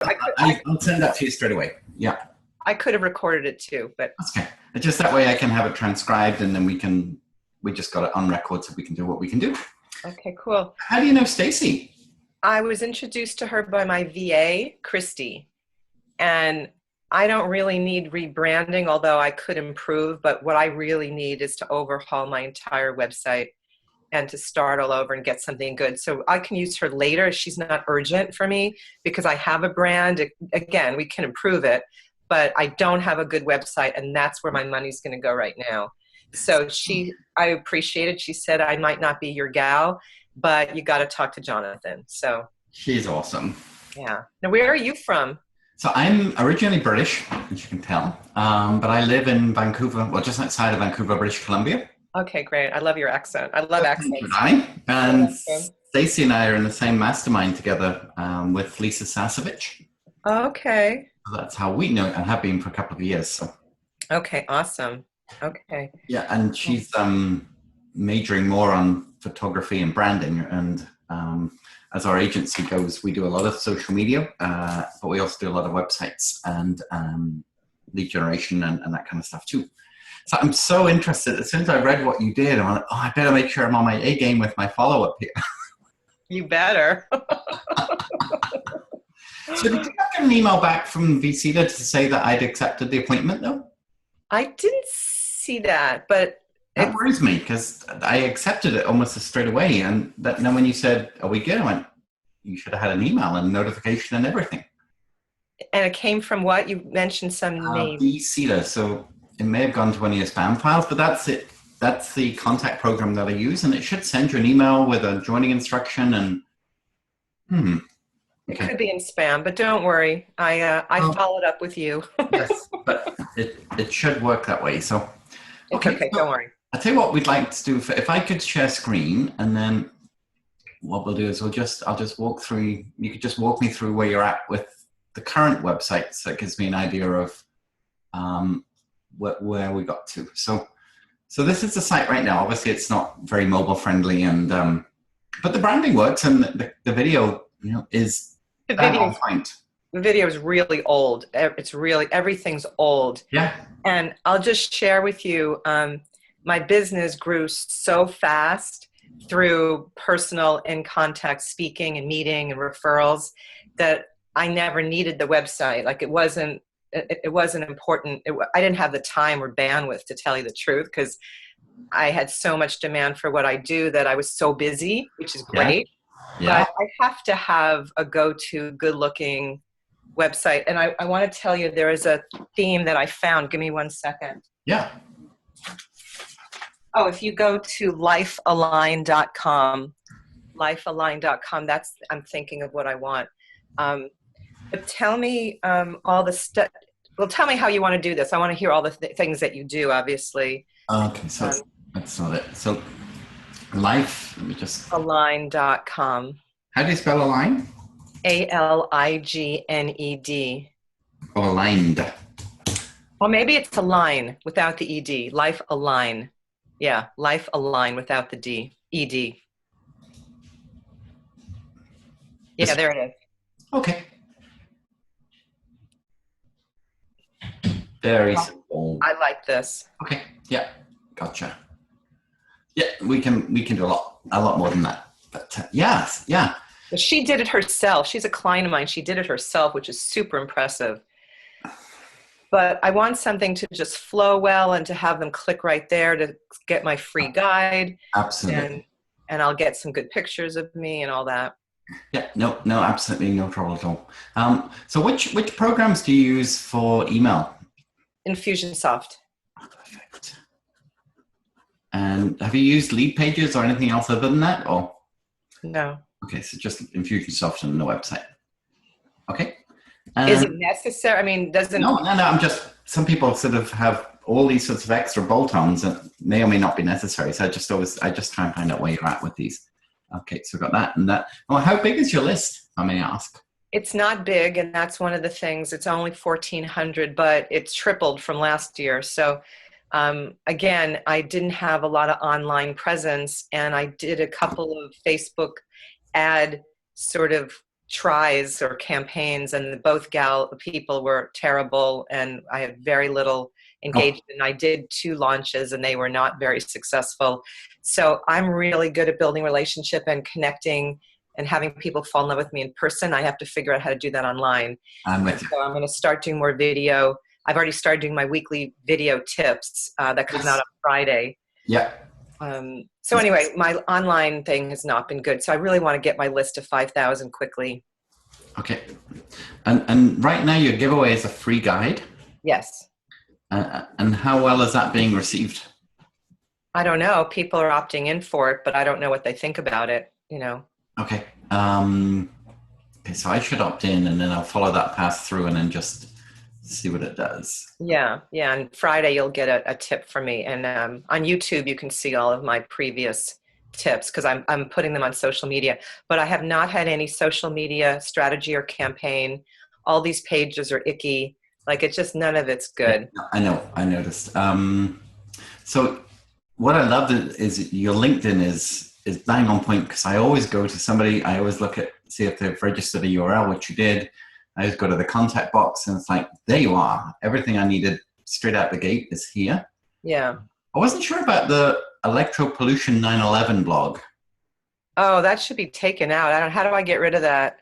I'll send that to you straight away. Yeah. I could have recorded it too, but That's okay. It's just that way I can have it transcribed, and then we just got it on record so we can do what we can do. okay, cool. How do you know Stacy? I was introduced to her by my VA, Christy, and I don't really need rebranding, although I could improve, but what I really need is to overhaul my entire website and to start all over and get something good. So I can use her later. She's not urgent for me because I have a brand. Again, we can improve it, but I don't have a good website, and that's where my money's going to go right now. So I appreciate it. She said, I might not be your gal, but you got to talk to Jonathan. So She's awesome. yeah. Now, where are you from? So I'm originally British, as you can tell, but I live in Vancouver, well, just outside of Vancouver, British Columbia. Okay, great. I love your accent. I love accents. And Stacey and I are in the same mastermind together with Lisa Sasevich. Okay. So that's how we know and have been for a couple of years. So. Okay, awesome. Okay. Yeah, and she's majoring more on photography and branding. And as our agency goes, we do a lot of social media, but we also do a lot of websites and lead generation and that kind of stuff too. So I'm so interested. As soon as I read what you did, I'm like, oh, I better make sure I'm on my A game with my follow-up here. You better. So did you get an email back from VCTA to say that I'd accepted the appointment, though? I didn't see that, but that worries me because I accepted it almost straight away. And then when you said, are we good? I went, you should have had an email and notification and everything. And it came from what? You mentioned some name. VCTA. So it may have gone to one of your spam files, but that's it. That's the contact program that I use, and it should send you an email with a joining instruction and It could be in spam, but don't worry. I followed up with you. Yes, but it should work that way. So okay, don't worry. I'll tell you what we'd like to do. If I could share screen, and then what we'll do is I'll just walk through. You could just walk me through where you're at with the current website, so it gives me an idea of where we got to. So this is the site right now. Obviously, it's not very mobile friendly, and but the branding works, and the video, is on point. The video is really old. It's really, everything's old. Yeah. And I'll just share with you, my business grew so fast through personal in contact speaking and meeting and referrals that I never needed the website. Like it wasn't important. I didn't have the time or bandwidth, to tell you the truth, because I had so much demand for what I do that I was so busy, which is great. Yeah. But I have to have a go-to good-looking website. And I want to tell you, there is a theme that I found. Give me 1 second. Yeah. Oh, if you go to lifealign.com, I'm thinking of what I want. But tell me all the stuff. Well, tell me how you want to do this. I want to hear all the things that you do, obviously. Okay, so that's not it. So life, let me just... Align.com. How do you spell align? ALIGNED. Oh, aligned. Or maybe it's align without the ED. Life Align. Yeah, Life Align without the ED. Yeah, there it is. Okay. Very simple. I like this. Okay. Yeah. Gotcha. Yeah, we can do a lot more than that. But yes, yeah. She did it herself. She's a client of mine. She did it herself, which is super impressive. But I want something to just flow well and to have them click right there to get my free guide. Absolutely. And I'll get some good pictures of me and all that. Yeah, no, absolutely no trouble at all. So which programs do you use for email? Infusionsoft. Perfect. And have you used Lead Pages or anything else other than that? Or no. Okay, so just Infusionsoft on the website. Okay. Is it necessary? I mean, doesn't... No, I'm just... Some people sort of have all these sorts of extra bolt-ons that may or may not be necessary. So I just try and find out where you're at with these. Okay, so we've got that and that. Well, how big is your list, I may ask? It's not big, and that's one of the things. It's only 1,400, but it's tripled from last year. So again, I didn't have a lot of online presence, and I did a couple of Facebook ad sort of tries or campaigns, and both people were terrible, and I had very little Oh, engagement. I did 2 launches and they were not very successful. So I'm really good at building relationship and connecting and having people fall in love with me in person. I have to figure out how to do that online. I'm And with you. so I'm going to start doing more video. I've already started doing my weekly video tips that comes out Yes. on Friday. Yeah. So anyway, my online thing has not been good. So I really want to get my list to 5,000 quickly. Okay. And right now your giveaway is a free guide. Yes. And how well is that being received? I don't know. People are opting in for it, but I don't know what they think about it, you know. Okay. Okay, so I should opt in and then I'll follow that path through and then just see what it does. Yeah, yeah. And Friday you'll get a tip from me. And on YouTube you can see all of my previous tips because I'm putting them on social media. But I have not had any social media strategy or campaign. All these pages are icky. Like it's just none of it's good. I know, I noticed. So what I loved is your LinkedIn is bang on point because I always go to somebody, I always look at, see if they've registered a URL, which you did. I just go to the contact box and it's like, there you are. Everything I needed straight out the gate is here. Yeah. I wasn't sure about the Electropollution 911 blog. Oh, that should be taken out. How do I get rid of that?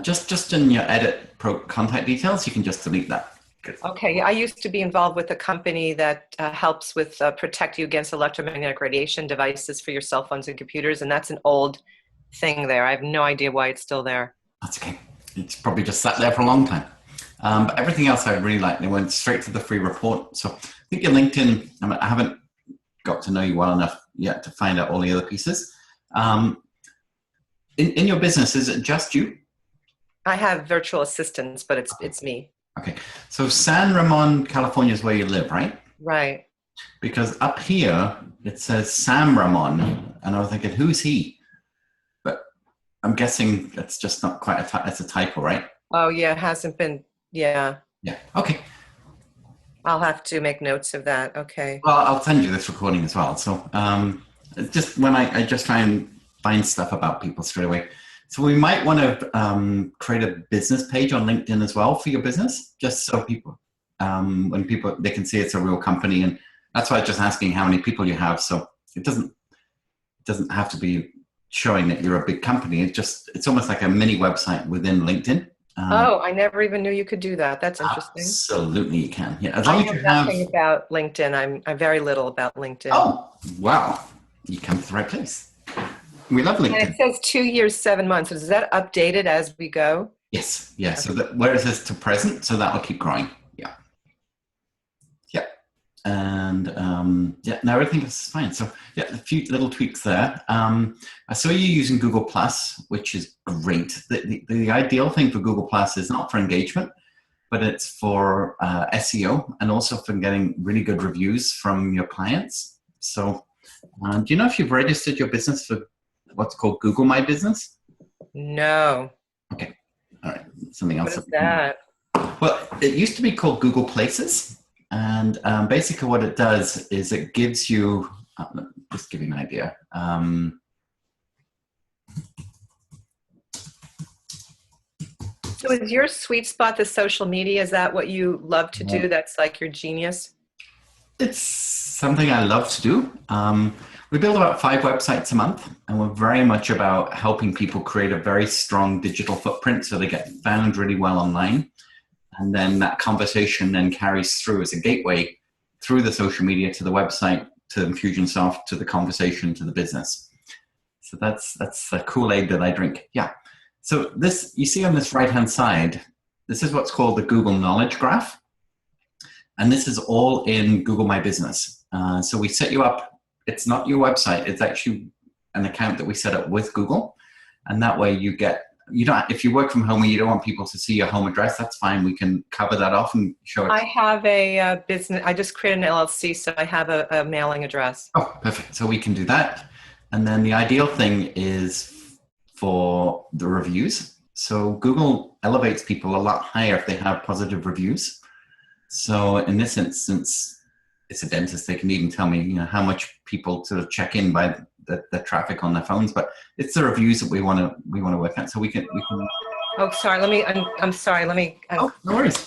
Just in your edit contact details, you can just delete that. Good. Okay, I used to be involved with a company that helps with protect you against electromagnetic radiation devices for your cell phones and computers, and that's an old thing there. I have no idea why it's still there. That's okay. It's probably just sat there for a long time. But everything else I really like. They went straight to the free report. So I think your LinkedIn, I haven't got to know you well enough yet to find out all the other pieces. In your business, is it just you? I have virtual assistants, but it's me. Okay. So San Ramon, California is where you live, right? Right. Because up here, it says Sam Ramon. And I was thinking, who's he? But I'm guessing it's just not quite it's a typo, right? Oh yeah, it hasn't been. Yeah. Yeah. Okay. I'll have to make notes of that. Okay. Well, I'll send you this recording as well. So it's just when I just try and find stuff about people straight away. So we might want to create a business page on LinkedIn as well for your business, just so people, when people, they can see it's a real company. And that's why I'm just asking how many people you have. So it doesn't have to be showing that you're a big company. It's almost like a mini website within LinkedIn. Oh, I never even knew you could do that. That's interesting. Absolutely, you can. Yeah, as long as you have nothing about LinkedIn. I'm very little about LinkedIn. Oh, wow! You come to the right place. We love LinkedIn. And it says 2 years, 7 months. Is that updated as we go? Yes. Yeah. So that where it says to present, so that will keep growing. Yeah. Yeah. And yeah, now everything is fine. So yeah, a few little tweaks there. I saw you using Google Plus, which is great. The ideal thing for Google Plus is not for engagement, but it's for SEO and also for getting really good reviews from your clients. So do you know if you've registered your business for what's called Google My Business? No. Okay. All right. Something else. What is that? Well, it used to be called Google Places. And basically what it does is it gives you, just give you an idea. So is your sweet spot the social media? Is that what you love to do? That's like your genius? It's something I love to do. We build about 5 websites a month, and we're very much about helping people create a very strong digital footprint so they get found really well online. And then that conversation then carries through as a gateway through the social media to the website, to Infusionsoft, to the conversation, to the business. So that's the Kool-Aid that I drink. Yeah. So this, you see on this right-hand side, this is what's called the Google Knowledge Graph. And this is all in Google My Business. So we set you up. It's not your website. It's actually an account that we set up with Google. And that way you don't, if you work from home and you don't want people to see your home address, that's fine. We can cover that off and show it. I have a business. I just created an LLC, so I have a mailing address. Oh, perfect. So we can do that. And then the ideal thing is for the reviews. So Google elevates people a lot higher if they have positive reviews. So in this instance, it's a dentist. They can even tell me, how much people sort of check in by the traffic on their phones. But it's the reviews that we want to work at. So we can Oh, sorry. I'm sorry. Oh, no worries.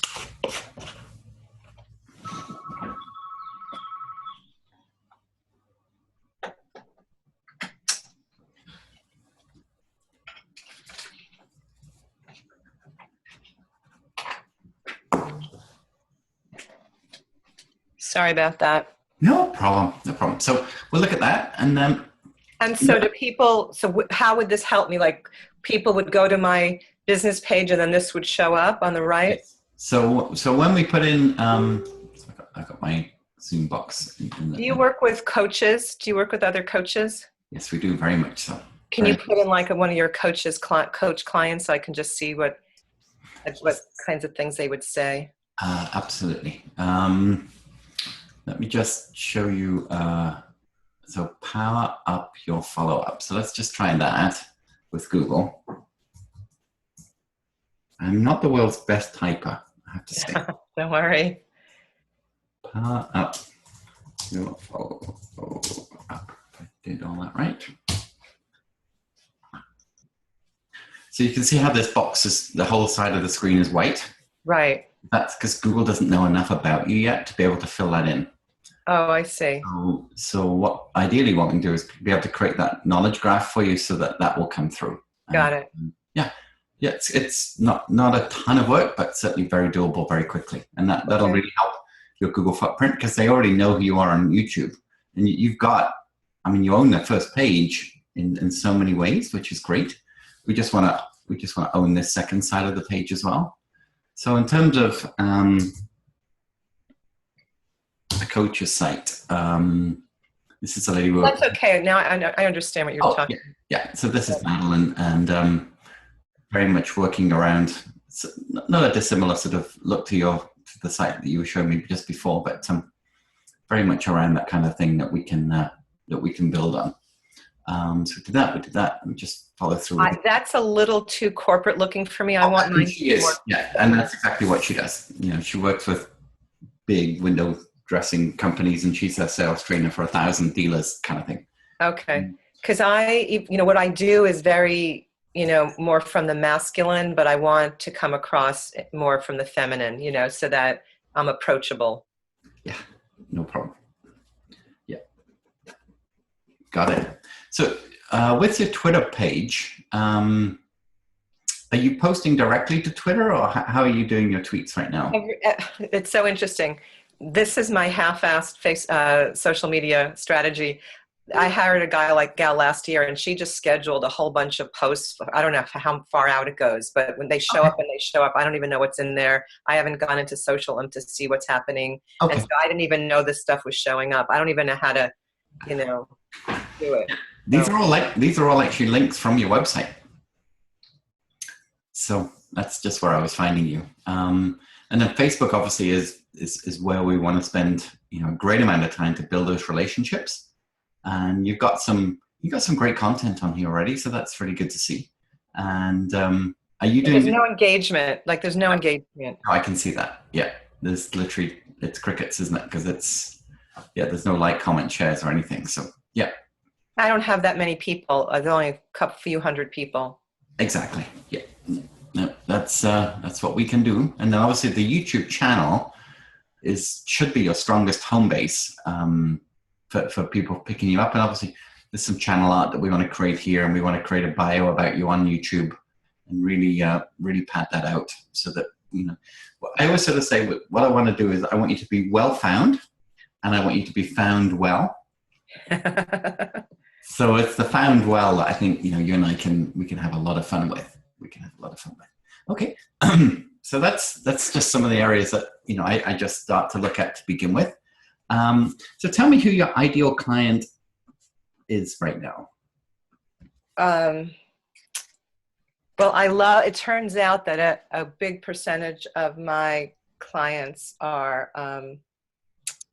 Sorry about that. No problem. No problem. So we'll look at that, and And so how would this help me? Like people would go to my business page and then this would show up on the right? yes. So when we put in, so I got my Zoom box. Do you work with coaches? Do you work with other coaches? Yes, we do, very much so. Can you put in like one of your coach clients so I can just see what kinds of things they would say? Absolutely. Let me just show you. So power up your follow-up. So let's just try that with Google. I'm not the world's best typer, I have to say. Don't worry. Power up your follow-up. I did all that right. So you can see how this box is, the whole side of the screen is white. Right. That's because Google doesn't know enough about you yet to be able to fill that in. Oh, I see. So what ideally what we can do is be able to create that knowledge graph for you so that will come through. Got it. Yeah, it's not a ton of work, but certainly very doable very quickly. And that'll really help your Google footprint because they already know who you are on YouTube. And you've got, I mean, you own the first page in so many ways, which is great. We just want to own this second side of the page as well. So in terms of the coach's site, this is a lady. That's okay. Now I understand what you're talking. Yeah. So this is Madeline, and very much working around not a dissimilar sort of look to the site that you were showing me just before, but very much around that kind of thing that we can build on. So we did that. Let me just follow through. That's a little too corporate looking for me. I want mine. She is, yeah, and that's exactly what she does. You know, she works with big window dressing companies, and she's a sales trainer for 1,000 dealers, kind of thing. Okay, because what I do is very, more from the masculine, but I want to come across more from the feminine, so that I'm approachable. Yeah, no problem. Yeah, got it. So with your Twitter page, are you posting directly to Twitter, or how are you doing your tweets right now? It's so interesting. This is my half-assed social media strategy. I hired a gal last year, and she just scheduled a whole bunch of posts. I don't know how far out it goes, but when they show up, I don't even know what's in there. I haven't gone into social to see what's happening. Okay. And so I didn't even know this stuff was showing up. I don't even know how to, do it. These are all actually links from your website. So that's just where I was finding you. And then Facebook obviously is where we want to spend a great amount of time to build those relationships. And you've got some great content on here already, so that's really good to see. And are you doing? There's no engagement. There's no engagement. Oh, I can see that. Yeah, there's literally it's crickets, isn't it? Because there's no like, comment, shares, or anything. So yeah. I don't have that many people. There's only a few hundred people. Exactly. Yeah. No, that's what we can do. And then obviously the YouTube channel should be your strongest home base for people picking you up. And obviously there's some channel art that we want to create here, and we want to create a bio about you on YouTube and really pad that out so that, I always sort of say what I want to do is I want you to be well found, and I want you to be found well. So it's the found well that I think, you and I we can have a lot of fun with. Okay. So that's just some of the areas that, I just start to look at to begin with. So tell me who your ideal client is right now. Well, it turns out that a big percentage of my clients are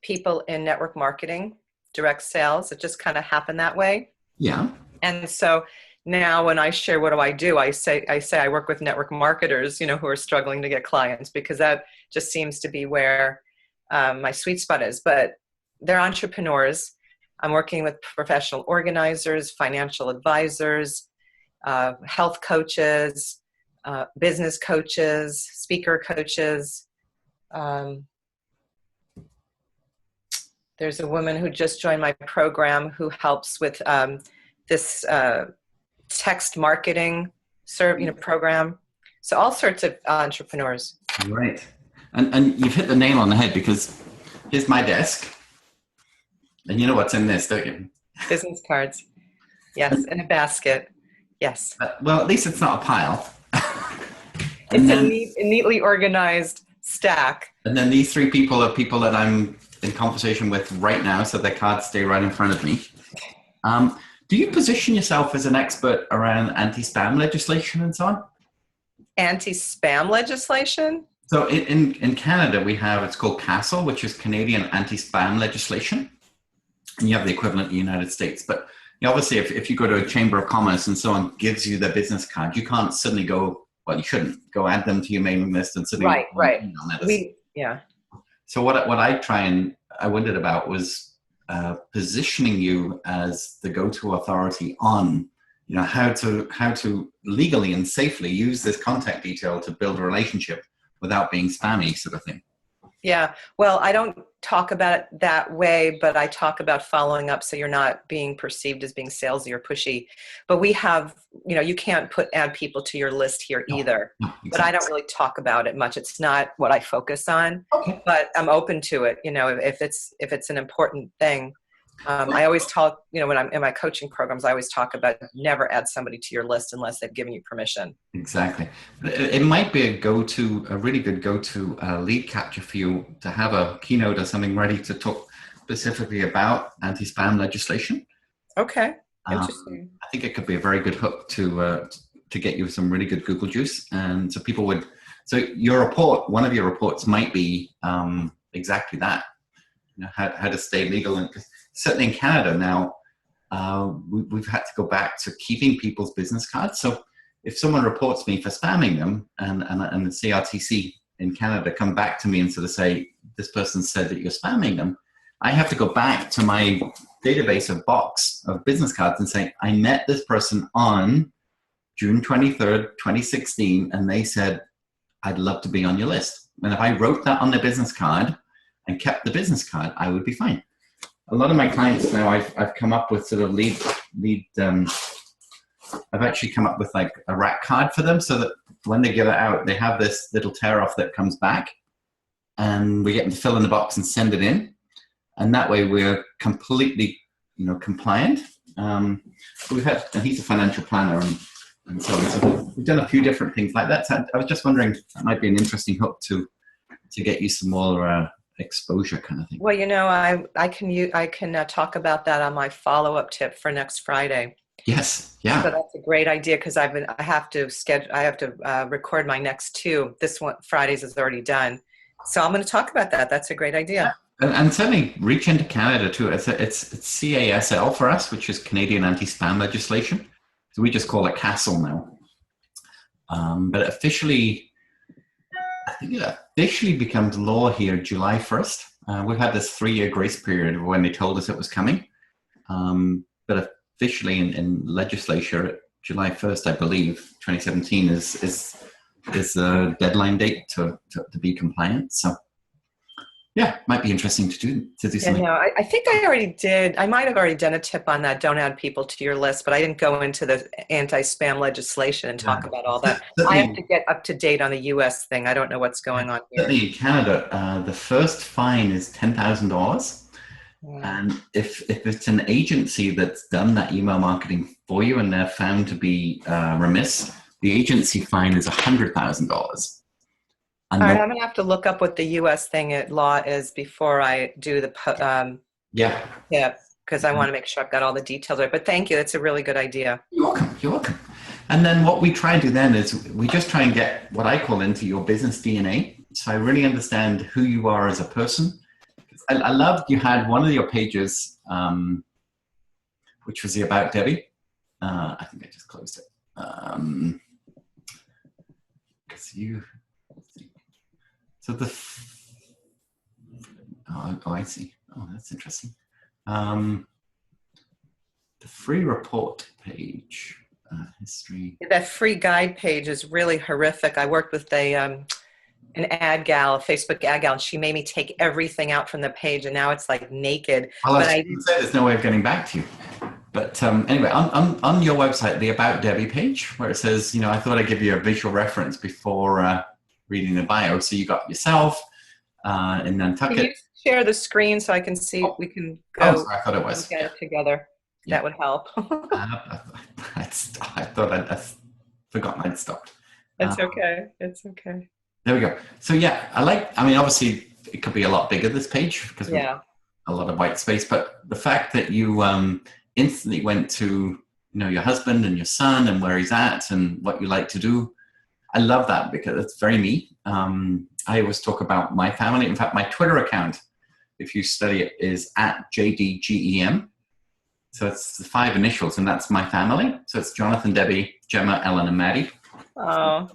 people in network marketing, direct sales. It just kind of happened that way. Yeah. And so now when I share what do, I say I work with network marketers, who are struggling to get clients, because that just seems to be where my sweet spot is. But they're entrepreneurs. I'm working with professional organizers, financial advisors, health coaches, business coaches, speaker coaches. There's a woman who just joined my program who helps with this text marketing program. So all sorts of entrepreneurs. Right. And you've hit the nail on the head, because here's my desk. And you know what's in this, don't you? Business cards. Yes, in a basket. Yes. Well, at least it's not a pile. It's a neatly organized stack. And then these three people are people that I'm in conversation with right now, so their cards stay right in front of me. Do you position yourself as an expert around anti-spam legislation and so on? Anti-spam legislation? So in Canada, we have, it's called CASL, which is Canadian Anti-Spam Legislation. And you have the equivalent in the United States. But obviously, if you go to a Chamber of Commerce and someone gives you their business card, you can't suddenly go, well, you shouldn't go add them to your mailing list and suddenly. Right. Yeah. So what I wondered about was positioning you as the go-to authority on, how to legally and safely use this contact detail to build a relationship without being spammy, sort of thing. Yeah. Well, I don't talk about it that way, but I talk about following up so you're not being perceived as being salesy or pushy. But we have, you can't add people to your list here either. No, exactly. But I don't really talk about it much. It's not what I focus on. Okay. But I'm open to it. If it's an important thing. I always talk, when I'm in my coaching programs, I always talk about never add somebody to your list unless they've given you permission. Exactly. It might be a really good go-to lead capture for you to have a keynote or something ready to talk specifically about anti-spam legislation. Okay. Interesting. I think it could be a very good hook to get you some really good Google juice. And so people would, one of your reports might be exactly that, how to stay legal. And certainly in Canada now, we've had to go back to keeping people's business cards. So if someone reports me for spamming them and the CRTC in Canada come back to me and sort of say, this person said that you're spamming them, I have to go back to my database of box of business cards and say, I met this person on June 23rd, 2016, and they said, I'd love to be on your list. And if I wrote that on their business card and kept the business card, I would be fine. A lot of my clients now, I've come up with sort of I've actually come up with like a rack card for them so that when they give it out, they have this little tear off that comes back and we get them to fill in the box and send it in. And that way we're completely, compliant. And he's a financial planner and so on. So we've done a few different things like that. So I was just wondering, that might be an interesting hook to get you some more exposure kind of thing. Well, I can talk about that on my follow-up tip for next Friday. Yes. Yeah. So that's a great idea because I have to record my next two. This one, Fridays, is already done. So I'm going to talk about that. That's a great idea. And certainly reach into Canada too. It's CASL for us, which is Canadian Anti-Spam Legislation. So we just call it CASL now. But officially, I think it officially becomes law here July 1st. We've had this 3-year grace period when they told us it was coming. But officially in legislature, July 1st, I believe, 2017 is the deadline date to be compliant. So yeah, might be interesting to do something. Yeah, I think I already did. I might have already done a tip on that. Don't add people to your list, but I didn't go into the anti-spam legislation and talk about all that. I have to get up to date on the U.S. thing. I don't know what's going on here. Certainly in Canada, the first fine is $10,000. And if it's an agency that's done that email marketing for you and they're found to be remiss, the agency fine is $100,000. All right, I'm going to have to look up what the U.S. thing at law is before I do the because I want to make sure I've got all the details right. But thank you. That's a really good idea. You're welcome. And then what we try and do then is we just try and get what I call into your business DNA. So I really understand who you are as a person. I loved you had one of your pages, which was the About Debbie. I think I just closed it. Because you... So I see. Oh, that's interesting. The free report page. history. That free guide page is really horrific. I worked with an ad gal, a Facebook ad gal, and she made me take everything out from the page, and now it's like naked. Well, I was But going to say there's no way of getting back to you. But anyway, on your website, the About Debbie page, where it says, I thought I'd give you a visual reference before reading the bio. So you got yourself in Nantucket. Can you share the screen so I can see? We can Oh, go sorry, I thought it was. get it together. Yeah. That would help. I thought I'd forgotten I'd stopped. It's okay. It's okay. There we go. So yeah, obviously it could be a lot bigger, this page, because we have a lot of white space, but the fact that you instantly went to your husband and your son and where he's at and what you like to do, I love that because it's very me. I always talk about my family. In fact, my Twitter account, if you study it, is @JDGEM. So it's the 5 initials, and that's my family. So it's Jonathan, Debbie, Gemma, Ellen, and Maddie. Oh.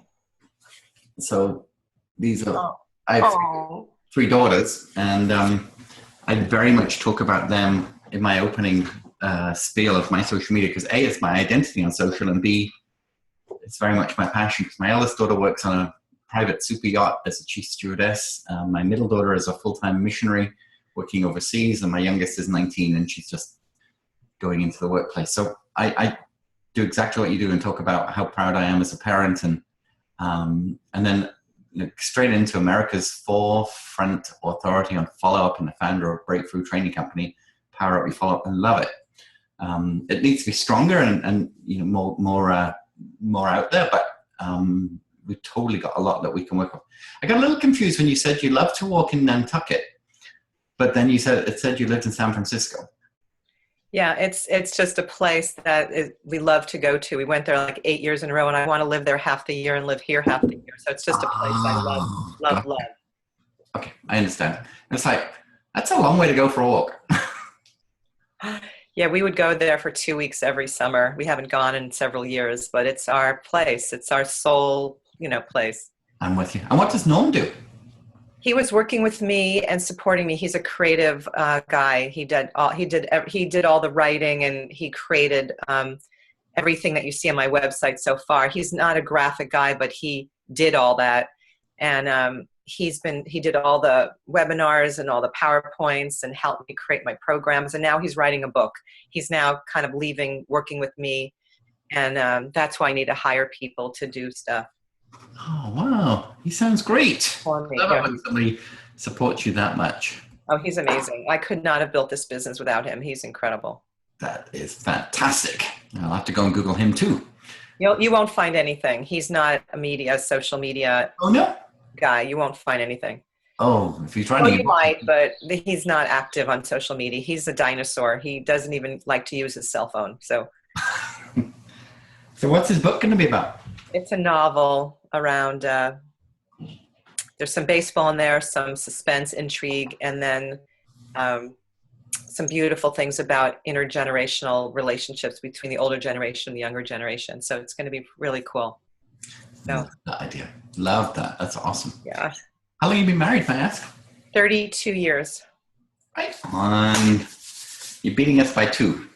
So these are, I have 3 daughters, and I very much talk about them in my opening spiel of my social media, because A, it's my identity on social, and B, it's very much my passion, because my eldest daughter works on a private super yacht as a chief stewardess. My middle daughter is a full-time missionary working overseas, and my youngest is 19, and she's just going into the workplace. So I do exactly what you do and talk about how proud I am as a parent, and then straight into America's forefront authority on follow-up and the founder of Breakthrough Training Company, Power Up, We Follow Up. I love it. It needs to be stronger and more out there, but we've totally got a lot that we can work on. I got a little confused when you said you love to walk in Nantucket, but then you said you lived in San Francisco. Yeah, it's just a place that we love to go to. We went there like 8 years in a row, and I want to live there half the year and live here half the year. So it's just a place I love. Okay, I understand. It's like, that's a long way to go for a walk. Yeah, we would go there for 2 weeks every summer. We haven't gone in several years, but it's our place. It's our soul, place. I'm with you. And what does Norm do? He was working with me and supporting me. He's a creative guy. He did all the writing, and he created everything that you see on my website so far. He's not a graphic guy, but he did all that, and he did all the webinars and all the PowerPoints and helped me create my programs. And now he's writing a book. He's now kind of working with me, and that's why I need to hire people to do stuff. Oh, wow. He sounds great. I love it when somebody supports you that much. Oh, he's amazing. I could not have built this business without him. He's incredible. That is fantastic. I'll have to go and Google him too. You won't find anything. He's not a social media guy. You won't find anything. Oh, if you're trying to... you might, but he's not active on social media. He's a dinosaur. He doesn't even like to use his cell phone. So what's his book going to be about? It's a novel around, there's some baseball in there, some suspense, intrigue, and then some beautiful things about intergenerational relationships between the older generation and the younger generation. So it's going to be really cool. Love that idea. Love that. That's awesome. Yeah. How long have you been married, may I ask? 32 years. Right on. You're beating us by 2.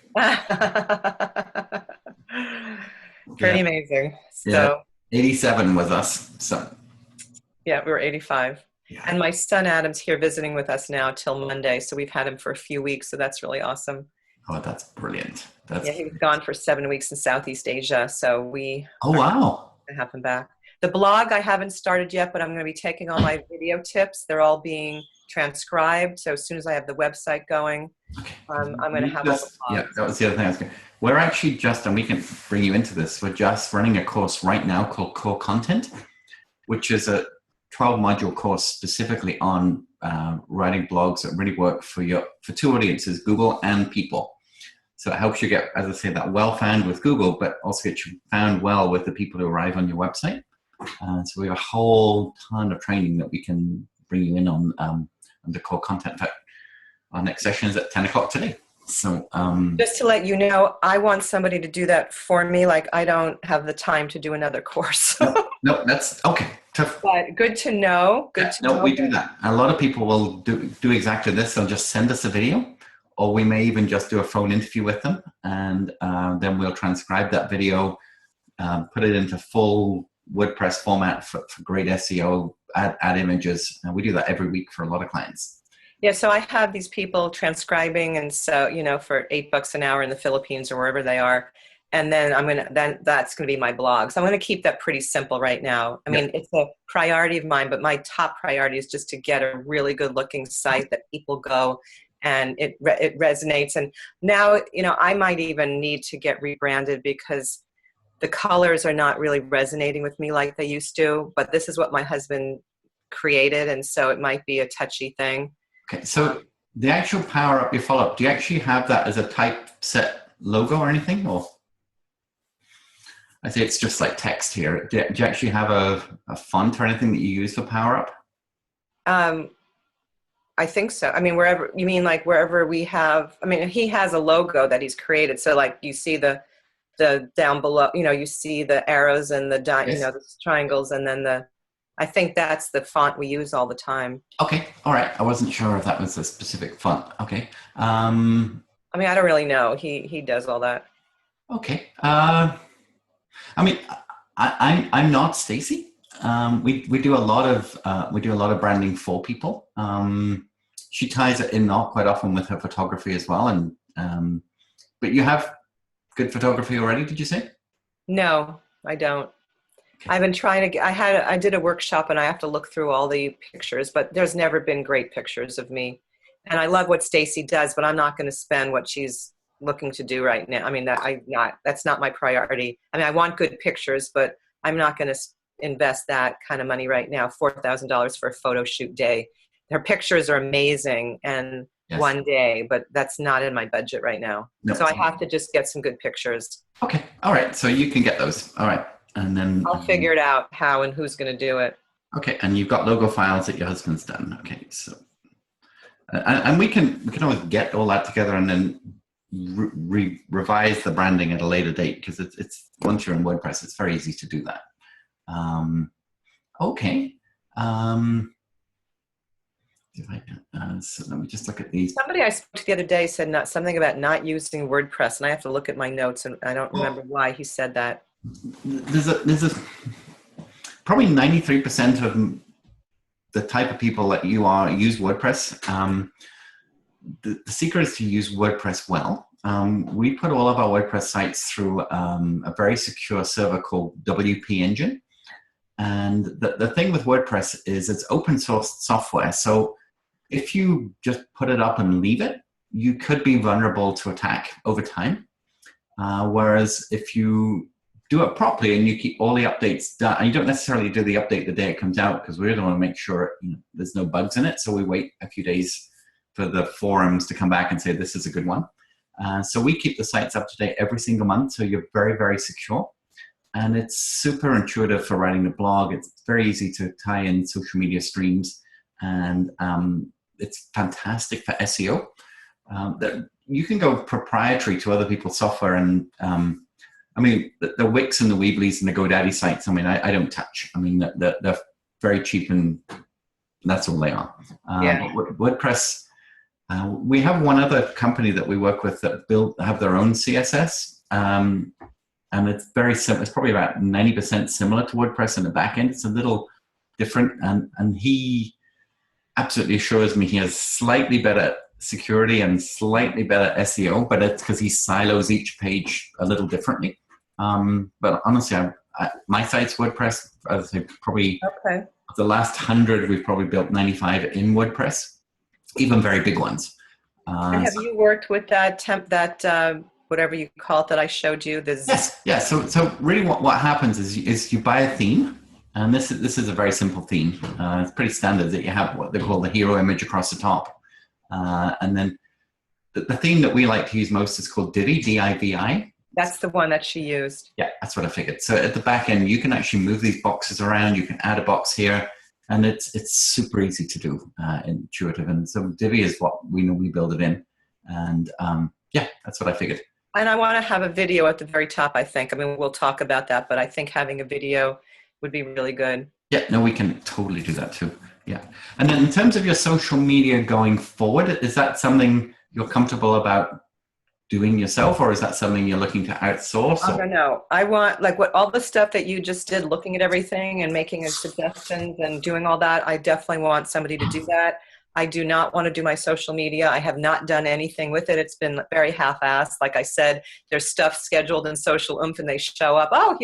Pretty amazing. So yeah. 87 was us. So yeah, we were 85. Yeah. And my son Adam's here visiting with us now till Monday. So we've had him for a few weeks. So that's really awesome. Oh, that's brilliant. He was gone for 7 weeks in Southeast Asia. So wow. To have him back. The blog I haven't started yet, but I'm going to be taking all my video tips. They're all being transcribed. So as soon as I have the website going, I'm going to have all the blogs. Yeah, that was the other thing I was going to. We're actually and we can bring you into this, we're just running a course right now called Core Content, which is a 12-module course specifically on writing blogs that really work for 2 audiences, Google and people. So it helps you get, as I say, that well found with Google, but also get you found well with the people who arrive on your website. So we have a whole ton of training that we can bring you in on the Core Content. In fact, our next session is at 10 o'clock today. So just to let you know, I want somebody to do that for me. Like, I don't have the time to do another course. no, that's okay. Tough. But good to know. We do that. A lot of people will do exactly this. They'll just send us a video, or we may even just do a phone interview with them, and then we'll transcribe that video, put it into full WordPress format for great SEO, add images. And we do that every week for a lot of clients. Yeah, so I have these people transcribing, and so, you know, for $8 an hour in the Philippines or wherever they are. And then that's going to be my blog. So I'm going to keep that pretty simple right now. I mean, it's a priority of mine, but my top priority is just to get a really good looking site that people go and it resonates. And now, you know, I might even need to get rebranded because the colors are not really resonating with me like they used to, but this is what my husband created. And so it might be a touchy thing. Okay. So the actual Power Up Your Follow-Up, do you actually have that as a typeset logo or anything? Or I say it's just like text here. Do you actually have a font or anything that you use for Power Up? I think so. I mean, wherever you mean, like wherever we have, I mean, he has a logo that he's created. So like you see the down below, you know, you see the arrows and the, Yes. you know, the triangles, and then I think that's the font we use all the time. Okay. All right. I wasn't sure if that was a specific font. Okay. I mean, I don't really know. He does all that. Okay. I mean, I'm not Stacy. We do a lot of branding for people. She ties it in not quite often with her photography as well. And but you have good photography already, did you say? No, I don't. Okay. I've been trying to. I did a workshop, and I have to look through all the pictures, but there's never been great pictures of me. And I love what Stacy does, but I'm not going to spend what she's looking to do right now. I mean, that's not my priority. I mean, I want good pictures, but I'm not going to invest that kind of money right now. $4,000 for a photo shoot day. Her pictures are amazing, and Yes. one day, but that's not in my budget right now. No. So I have to just get some good pictures. Okay. All right. So you can get those. All right. And then I'll figure it out how and who's going to do it. Okay. And you've got logo files that your husband's done. Okay. So, and we can always get all that together and then revise the branding at a later date, because it's once you're in WordPress, it's very easy to do that. Okay. So let me just look at these. Somebody I spoke to the other day said something about not using WordPress, and I have to look at my notes, and I don't remember why he said that. There's a probably 93% of the type of people that you are use WordPress. The secret is to use WordPress well. We put all of our WordPress sites through a very secure server called WP Engine. And the thing with WordPress is it's open source software. So if you just put it up and leave it, you could be vulnerable to attack over time. Whereas if you do it properly and you keep all the updates done, and you don't necessarily do the update the day it comes out, because we really want to make sure there's no bugs in it. So we wait a few days for the forums to come back and say, this is a good one. So we keep the sites up to date every single month. So you're very, very secure. And it's super intuitive for writing the blog. It's very easy to tie in social media streams. And it's fantastic for SEO. You can go proprietary to other people's software. And I mean, the Wix and the Weebly's and the GoDaddy sites, I mean, I don't touch. I mean, they're very cheap, and that's all they are. Yeah. WordPress, we have one other company that we work with that have their own CSS. And it's very simple. It's probably about 90% similar to WordPress in the back end. It's a little different. And he absolutely assures me he has slightly better security and slightly better SEO, but it's because he silos each page a little differently. But honestly, my site's WordPress. I say probably of the last 100, we've probably built 95 in WordPress, even very big ones. And have you worked with that whatever you call it that I showed you? Yes, yeah. So really, what happens is you buy a theme, and this is a very simple theme. It's pretty standard that you have what they call the hero image across the top, and then the theme that we like to use most is called Divi, D-I-V-I. That's the one that she used. Yeah, that's what I figured. So at the back end, you can actually move these boxes around. You can add a box here, and it's super easy to do, intuitive. And so Divi is what we normally build it in, and yeah, that's what I figured. And I want to have a video at the very top, I think. I mean, we'll talk about that, but I think having a video would be really good. Yeah, no, we can totally do that too. Yeah. And then in terms of your social media going forward, is that something you're comfortable about doing yourself, or is that something you're looking to outsource? I don't know. I want, like, what all the stuff that you just did, looking at everything and making suggestions and doing all that. I definitely want somebody to do that. I do not want to do my social media. I have not done anything with it. It's been very half-assed. Like I said, there's stuff scheduled in Social Oomph and they show up. Oh,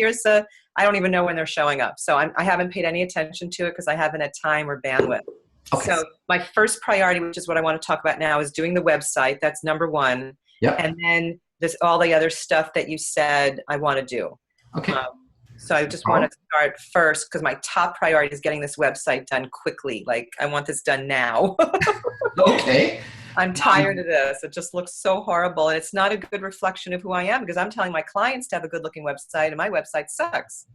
I don't even know when they're showing up. So I haven't paid any attention to it because I haven't had time or bandwidth. Okay. So my first priority, which is what I want to talk about now, is doing the website. That's number one. Yep. And then there's all the other stuff that you said I want to do. Okay. So I just want to start first because my top priority is getting this website done quickly. Like, I want this done now. Okay. I'm tired of this. It just looks so horrible. And it's not a good reflection of who I am because I'm telling my clients to have a good looking website and my website sucks.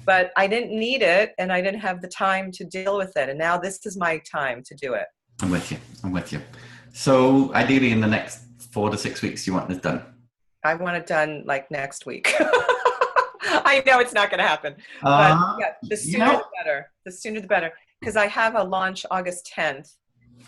But I didn't need it and I didn't have the time to deal with it. And now this is my time to do it. I'm with you. So ideally in the next 4 to 6 weeks, you want this done? I want it done like next week. I know it's not going to happen, but yeah, the sooner the better. The sooner the better, because I have a launch August 10th.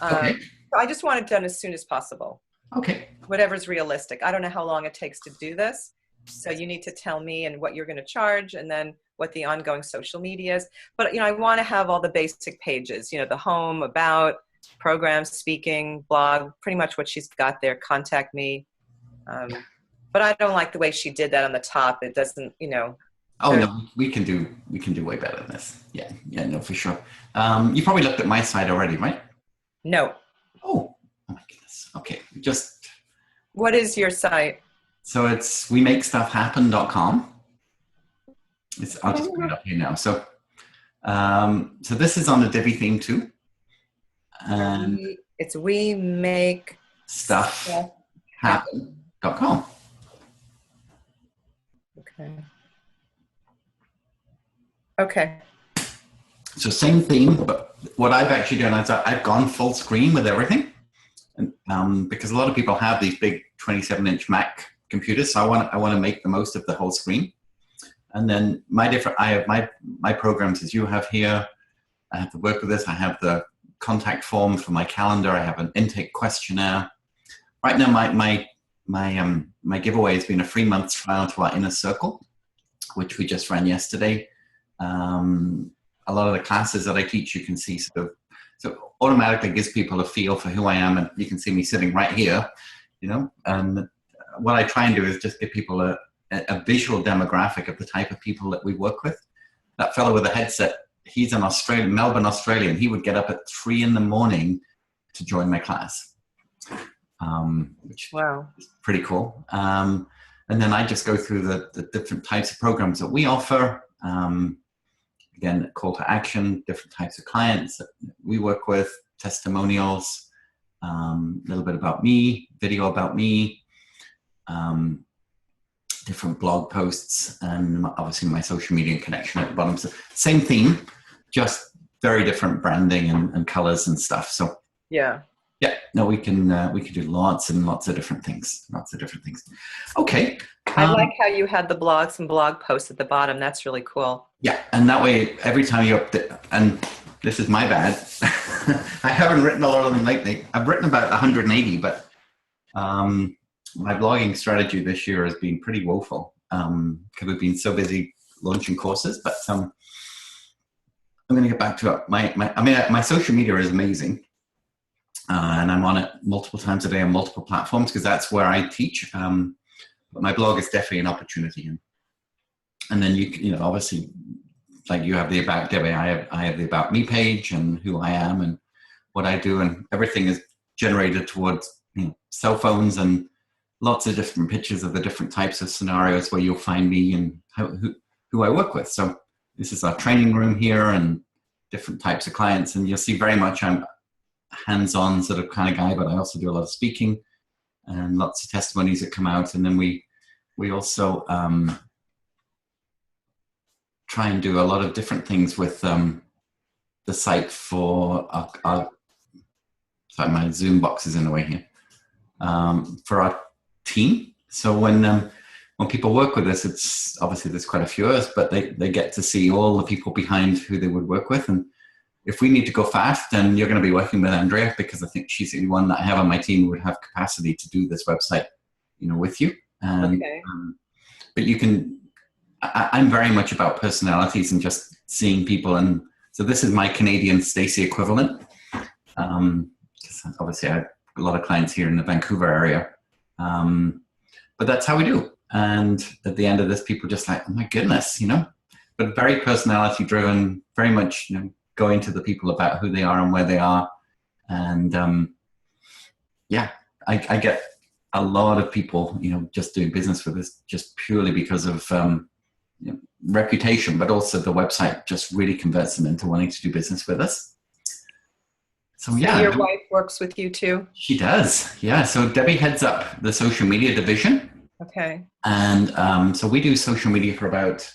Okay. So I just want it done as soon as possible. Okay. Whatever's realistic. I don't know how long it takes to do this, so you need to tell me and what you're going to charge, and then what the ongoing social media is. But I want to have all the basic pages. The home, about, programs, speaking, blog, pretty much what she's got there. Contact me. But I don't like the way she did that on the top. It doesn't, Oh no, we can do way better than this. Yeah, no, for sure. You probably looked at my site already, right? No. Oh my goodness. Okay, What is your site? So it's wemakestufhappen.com. I'll just put it up here now. So this is on the Divi theme too. And it's wemakestufhappen.com. Okay. So same theme, but what I've actually done is I've gone full screen with everything, and because a lot of people have these big 27-inch Mac computers, so I want to make the most of the whole screen. And then I have my programs as you have here. I have to work with this. I have the contact form for my calendar. I have an intake questionnaire. Right now, my giveaway has been a 3-month trial to our Inner Circle, which we just ran yesterday. A lot of the classes that I teach, you can see so automatically gives people a feel for who I am, and you can see me sitting right here, and what I try and do is just give people a visual demographic of the type of people that we work with. That fellow with the headset, he's an Melbourne, Australian. He would get up at 3 a.m. to join my class, which is pretty cool. And then I just go through the different types of programs that we offer. Again, call to action, different types of clients that we work with, testimonials, a little bit about me, video about me, different blog posts, and obviously my social media connection at the bottom. So same theme, just very different branding and colors and stuff. So yeah, no, we can do lots and lots of different things. Okay. I like how you had the blogs and blog posts at the bottom. That's really cool. Yeah, and that way, every time you update, and this is my bad, I haven't written a lot of them lately. I've written about 180, but my blogging strategy this year has been pretty woeful because we've been so busy launching courses. But I'm going to get back to it. My social media is amazing, and I'm on it multiple times a day on multiple platforms because that's where I teach. But my blog is definitely an opportunity, and then you obviously, like you have the About Debbie, I have the About Me page and who I am and what I do, and everything is generated towards cell phones and lots of different pictures of the different types of scenarios where you'll find me and who I work with. So this is our training room here and different types of clients, and you'll see very much I'm hands-on sort of kind of guy, but I also do a lot of speaking and lots of testimonies that come out. And then we also try and do a lot of different things with the site for our sorry, my Zoom box is in the way here, for our team. So when people work with us, it's obviously there's quite a few of us, but they get to see all the people behind who they would work with. And if we need to go fast, then you're going to be working with Andrea, because I think she's the one that I have on my team who would have capacity to do this website, with you. And, Okay. but you can, I'm very much about personalities and just seeing people. And so this is my Canadian Stacey equivalent. 'Cause obviously I have a lot of clients here in the Vancouver area. But that's how we do. And at the end of this, people are just like, oh my goodness, but very personality driven, very much, going to the people about who they are and where they are. And I get a lot of people, just doing business with us just purely because of reputation, but also the website just really converts them into wanting to do business with us. So yeah. Your wife works with you too? She does. Yeah. So Debbie heads up the social media division. Okay. And so we do social media for about,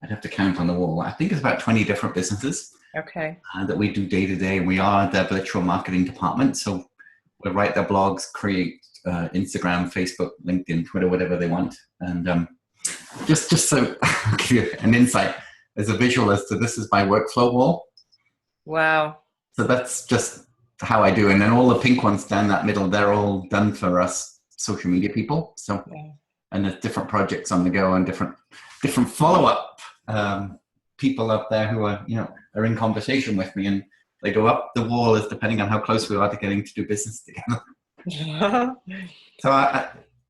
I'd have to count on the wall, I think it's about 20 different businesses. Okay. That we do day to day. We are their virtual marketing department. So we write their blogs, create Instagram, Facebook, LinkedIn, Twitter, whatever they want. And just so I'll give you an insight as a visual as to this is my workflow wall. Wow. So that's just how I do. And then all the pink ones down that middle, they're all done for us social media people. So, and there's different projects on the go and different follow-up people up there who are, are in conversation with me, and they go up the wall as depending on how close we are to getting to do business together. So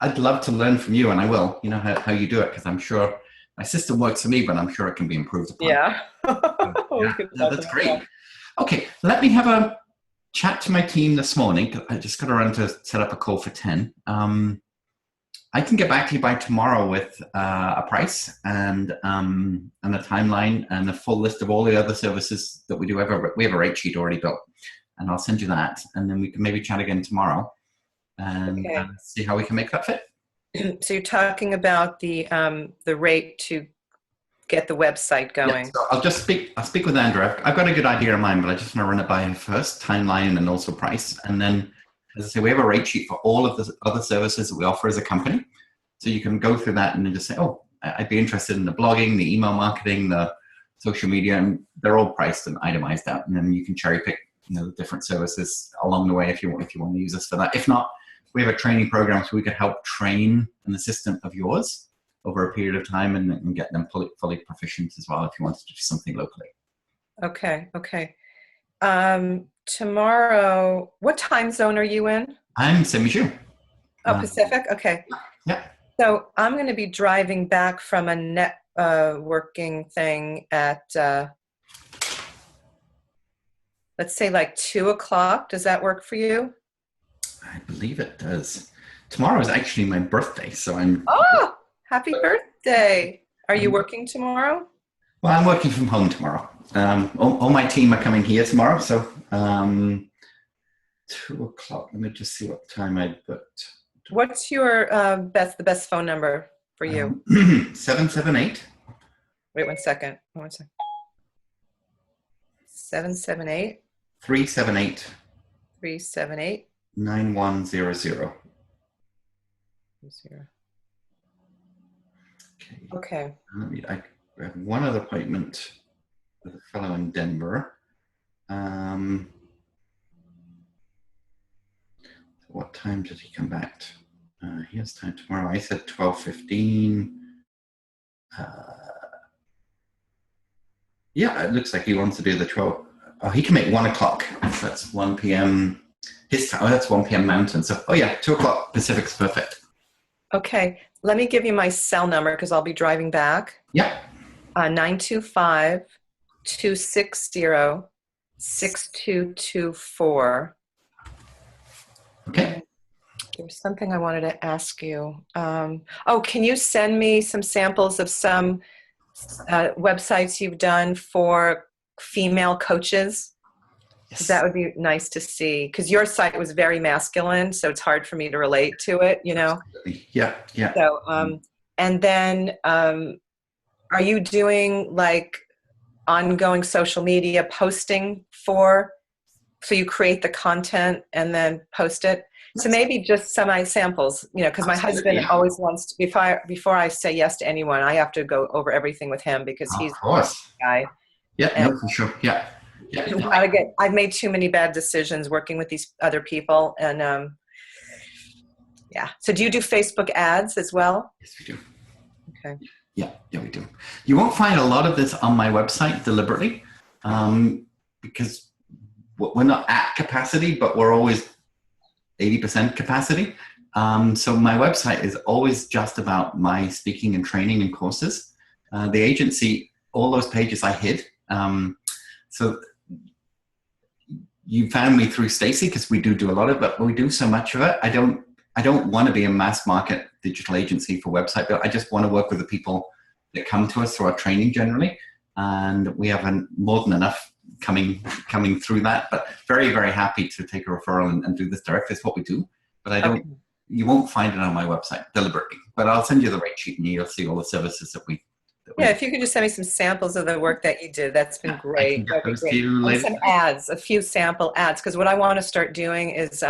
I'd love to learn from you, and I will, how you do it, because I'm sure my system works for me, but I'm sure it can be improved upon. Yeah. That's great. Okay, let me have a chat to my team this morning. I just got around to set up a call for 10. I can get back to you by tomorrow with a price and a timeline and a full list of all the other services that we do. We have a rate sheet already built, and I'll send you that, and then we can maybe chat again tomorrow and see how we can make that fit. So you're talking about the rate to get the website going. Yeah, so I'll speak with Andrew. I've got a good idea in mind, but I just want to run it by her first, timeline and also price. And then, as I say, we have a rate sheet for all of the other services that we offer as a company. So you can go through that and then just say, oh, I'd be interested in the blogging, the email marketing, the social media, and they're all priced and itemized out. And then you can cherry pick, the different services along the way if you want to use us for that. If not, we have a training program so we could help train an assistant of yours over a period of time and get them fully proficient as well if you wanted to do something locally. Okay. Tomorrow, what time zone are you in? I'm same as you. Oh, Pacific? Okay. Yeah. So I'm going to be driving back from a networking thing at, let's say like 2:00. Does that work for you? I believe it does. Tomorrow is actually my birthday, so I'm... Oh, happy birthday. Are you working tomorrow? Well, I'm working from home tomorrow. All my team are coming here tomorrow, so 2:00. Let me just see what time I booked. What's your the best phone number for you? 778. Wait 1 second. 778 378 378 9100. Okay. I have one other appointment with a fellow in Denver. What time did he come back? He has time tomorrow. I said 12:15. Yeah, it looks like he wants to do the 12. Oh, he can make 1:00. So that's 1 p.m. his time. Oh, that's 1 p.m. Mountain. So, 2:00 Pacific's perfect. Okay. Let me give you my cell number because I'll be driving back. Yeah. 925-260-6224. Okay. There's something I wanted to ask you. Can you send me some samples of some websites you've done for female coaches? Yes. That would be nice to see, because your site was very masculine, so it's hard for me to relate to it, Absolutely. Yeah. So, and then, are you doing like ongoing social media posting so you create the content and then post it? So maybe just some samples, because my husband always wants to, before I say yes to anyone, I have to go over everything with him because he's the guy. Yeah, no, for sure. Yeah. I've made too many bad decisions working with these other people, and Yeah. So do you do Facebook ads as well? Yes, we do. Okay. Yeah, we do. You won't find a lot of this on my website deliberately, because we're not at capacity, but we're always 80% capacity. So my website is always just about my speaking and training and courses. The agency, all those pages I hid. So you found me through Stacy because we do a lot of it, but we do so much of it. I don't want to be a mass market digital agency for website build. I just want to work with the people that come to us through our training generally. And we have more than enough coming through that, but very, very happy to take a referral and do this directly. It's what we do, but you won't find it on my website deliberately, but I'll send you the rate sheet and you'll see all the services that we. Yeah, if you could just send me some samples of the work that you did, that's been great. I can get those to you And later. some ads, a few sample ads, because what I want to start doing is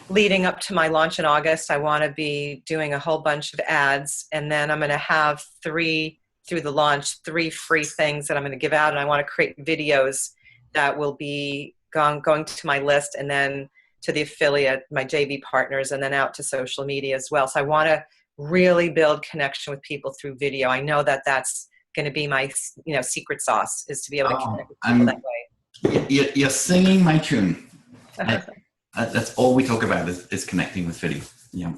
leading up to my launch in August, I want to be doing a whole bunch of ads, and then I'm going to have 3 through the launch, 3 free things that I'm going to give out, and I want to create videos that will be going to my list and then to the affiliate, my JV partners, and then out to social media as well. So I want to really build connection with people through video. I know that that's going to be my secret sauce, is to be able to connect with people that way. You're singing my tune. That's all we talk about is connecting with video. Yeah.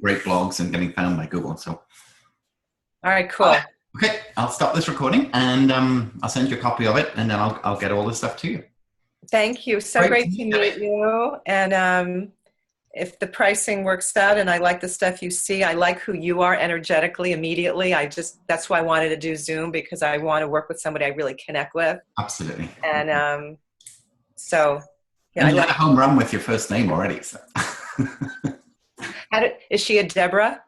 Great blogs and getting found by Google. So. All right, cool. Okay, I'll stop this recording and I'll send you a copy of it, and then I'll get all this stuff to you. Thank you. So great to meet you. And if the pricing works out and I like the stuff you see, I like who you are energetically, immediately. That's why I wanted to do Zoom, because I want to work with somebody I really connect with. Absolutely. And so, yeah. And you had a home run with your first name already. So. Is she a Deborah?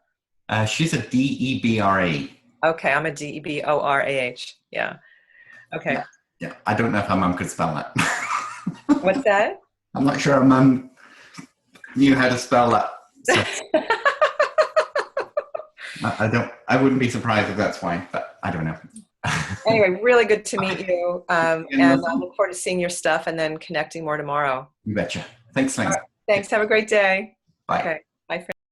She's a Debra. Okay, I'm a Deborah. Yeah. Okay. Yeah. I don't know if her mum could spell that. What's that? I'm not sure her mum knew how to spell that. So. I wouldn't be surprised if that's why, but I don't know. Anyway, really good to meet you. And I look forward to seeing your stuff and then connecting more tomorrow. You betcha. Thanks. Right. Thanks. Have a great day. Bye. Okay.